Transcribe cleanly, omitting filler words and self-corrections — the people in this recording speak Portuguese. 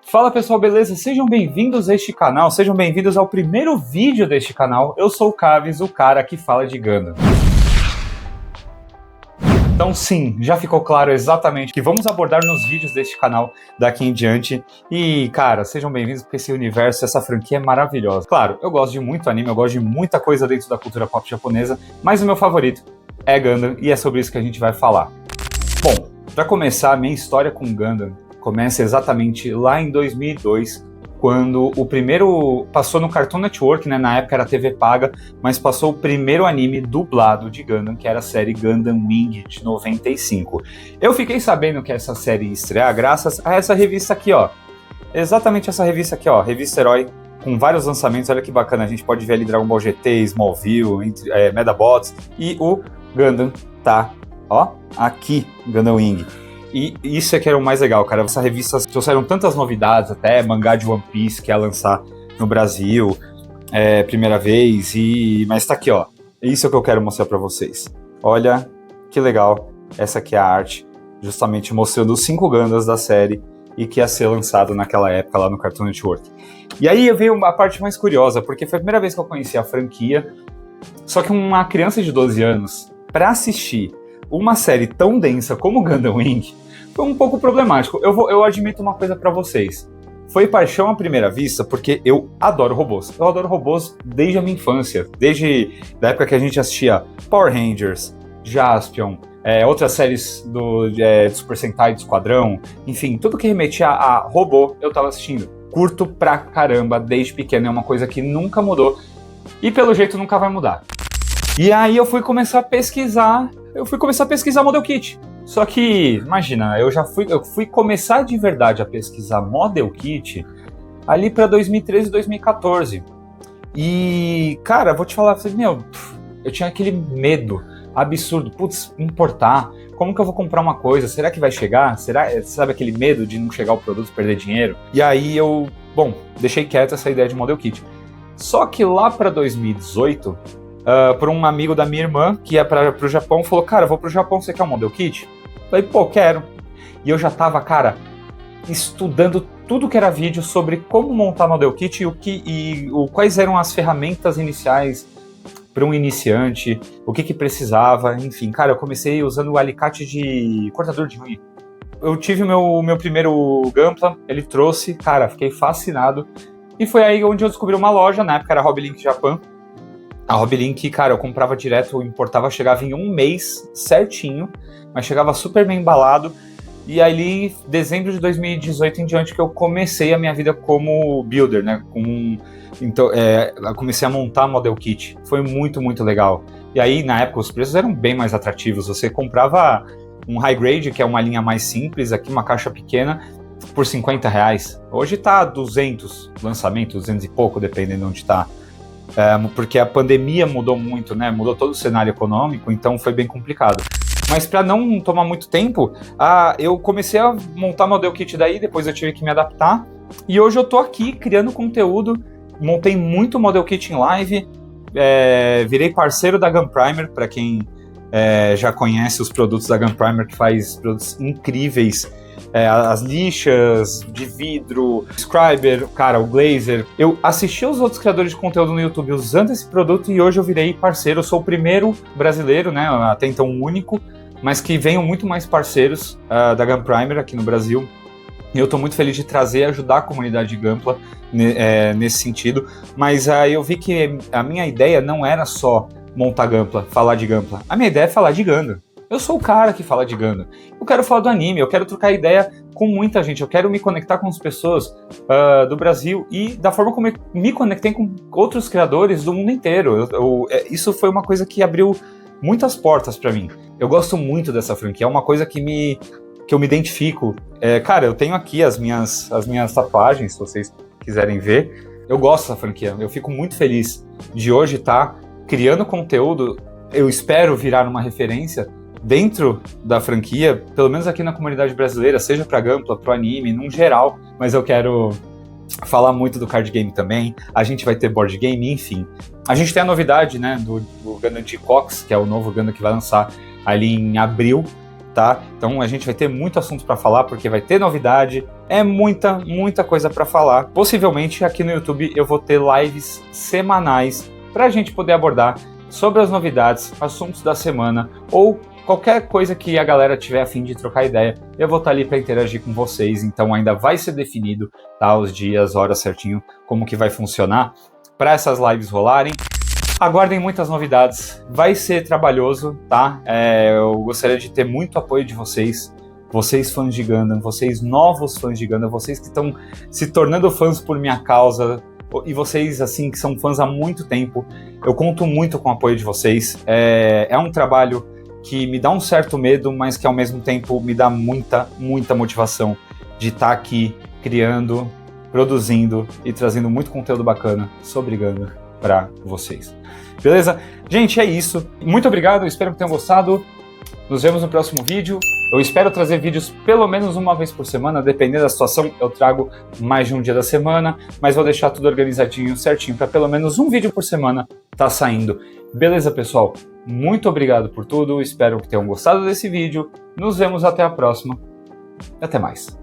Fala pessoal, beleza? Sejam bem-vindos a este canal, sejam bem-vindos ao primeiro vídeo deste canal. Eu sou o Caves, o cara que fala de Gundam. Então sim, já ficou claro exatamente o que vamos abordar nos vídeos deste canal daqui em diante. E cara, sejam bem-vindos porque esse universo, essa franquia é maravilhosa. Claro, eu gosto de muito anime, eu gosto de muita coisa dentro da cultura pop japonesa, mas o meu favorito é Gundam e é sobre isso que a gente vai falar. Bom, para começar, a minha história com Gundam começa exatamente lá em 2002, quando o primeiro passou no Cartoon Network, né? Na época era TV paga, mas passou o primeiro anime dublado de Gundam, que era a série Gundam Wing de 95. Eu fiquei sabendo que essa série ia estrear graças a essa revista aqui, ó. Exatamente essa revista aqui, ó, Revista Herói, com vários lançamentos. Olha que bacana, a gente pode ver ali Dragon Ball GT, Smallville, Medabots, e o Gundam tá, ó, aqui, Gundam Wing. E isso é que era o mais legal, cara. Essa revista trouxeram tantas novidades, até mangá de One Piece que ia lançar no Brasil, primeira vez, mas tá aqui, ó. Isso é o que eu quero mostrar pra vocês. Olha que legal, essa aqui é a arte, justamente mostrando os 5 Gundams da série e que ia ser lançado naquela época lá no Cartoon Network. E aí veio a parte mais curiosa, porque foi a primeira vez que eu conheci a franquia, só que uma criança de 12 anos, pra assistir uma série tão densa como Gundam Wing foi um pouco problemático. Eu admito uma coisa pra vocês. Foi paixão à primeira vista porque eu adoro robôs. Eu adoro robôs desde a minha infância. Desde a época que a gente assistia Power Rangers, Jaspion, outras séries do Super Sentai, do Esquadrão. Enfim, tudo que remetia a robô eu tava assistindo. Curto pra caramba desde pequeno. É uma coisa que nunca mudou. E pelo jeito nunca vai mudar. E aí eu fui começar a pesquisar Model Kit. Só que, imagina, eu fui começar de verdade a pesquisar Model Kit ali pra 2013, 2014. E, cara, vou te falar, eu tinha aquele medo absurdo, importar, como que eu vou comprar uma coisa, será que vai chegar? Sabe aquele medo de não chegar o produto e perder dinheiro? E aí deixei quieto essa ideia de Model Kit. Só que lá pra 2018... por um amigo da minha irmã que ia pro Japão, falou, cara, vou pro Japão, você quer um Model Kit? Falei, quero. E eu já tava, cara, estudando tudo que era vídeo sobre como montar Model Kit quais eram as ferramentas iniciais para um iniciante, o que precisava, enfim, cara, eu comecei usando o alicate de cortador de unha. Eu tive o meu primeiro Gunpla, ele trouxe, cara, fiquei fascinado, e foi aí onde eu descobri uma loja, na época era Hobby Link Japan. A Hobby Link, cara, eu comprava direto, eu importava, chegava em um mês certinho, mas chegava super bem embalado. E aí, dezembro de 2018 em diante, que eu comecei a minha vida como builder, né? Então, eu comecei a montar Model Kit. Foi muito, muito legal. E aí, na época, os preços eram bem mais atrativos. Você comprava um High Grade, que é uma linha mais simples, aqui uma caixa pequena, por R$50. Hoje tá 200, lançamento, 200 e pouco, dependendo de onde tá. Porque a pandemia mudou muito, né? Mudou todo o cenário econômico, então foi bem complicado. Mas para não tomar muito tempo, eu comecei a montar Model Kit daí, depois eu tive que me adaptar. E hoje eu tô aqui criando conteúdo, montei muito Model Kit em live, virei parceiro da Gunprimer, para quem já conhece os produtos da Gunprimer, que faz produtos incríveis. As lixas de vidro, o Scriber, cara, o Glazer. Eu assisti aos outros criadores de conteúdo no YouTube usando esse produto e hoje eu virei parceiro. Eu sou o primeiro brasileiro, né, até então único, mas que venham muito mais parceiros da Gunprimer aqui no Brasil. E eu tô muito feliz de trazer e ajudar a comunidade de Gunpla nesse sentido. Mas eu vi que a minha ideia não era só montar Gunpla, falar de Gunpla. A minha ideia é falar de Gundam. Eu sou o cara que fala de Gundam. Eu quero falar do anime, eu quero trocar ideia com muita gente, eu quero me conectar com as pessoas do Brasil e da forma como eu me conectei com outros criadores do mundo inteiro. Isso foi uma coisa que abriu muitas portas pra mim. Eu gosto muito dessa franquia, é uma coisa que eu me identifico. Cara, eu tenho aqui as minhas tatuagens, se vocês quiserem ver. Eu gosto dessa franquia, eu fico muito feliz de hoje estar criando conteúdo. Eu espero virar uma referência dentro da franquia, pelo menos aqui na comunidade brasileira, seja pra Gunpla, pro anime, num geral, mas eu quero falar muito do card game também, a gente vai ter board game, enfim. A gente tem a novidade, né, do Gundam G-Cox, que é o novo Gundam que vai lançar ali em abril, tá? Então a gente vai ter muito assunto para falar, porque vai ter novidade, é muita coisa para falar. Possivelmente aqui no YouTube eu vou ter lives semanais para a gente poder abordar sobre as novidades, assuntos da semana ou qualquer coisa que a galera tiver a fim de trocar ideia. Eu vou estar ali para interagir com vocês, então ainda vai ser definido, tá, os dias, horas certinho, como que vai funcionar para essas lives rolarem. Aguardem muitas novidades, vai ser trabalhoso, tá? Eu gostaria de ter muito apoio de vocês fãs de Gundam, vocês novos fãs de Gundam, vocês que estão se tornando fãs por minha causa, e vocês, assim, que são fãs há muito tempo. Eu conto muito com o apoio de vocês. É um trabalho que me dá um certo medo, mas que ao mesmo tempo me dá muita motivação de estar aqui criando, produzindo e trazendo muito conteúdo bacana sobre Gundam para vocês. Beleza? Gente, é isso. Muito obrigado, eu espero que tenham gostado. Nos vemos no próximo vídeo. Eu espero trazer vídeos pelo menos uma vez por semana, dependendo da situação, eu trago mais de um dia da semana, mas vou deixar tudo organizadinho, certinho, para pelo menos um vídeo por semana tá saindo. Beleza, pessoal? Muito obrigado por tudo, espero que tenham gostado desse vídeo. Nos vemos até a próxima. Até mais.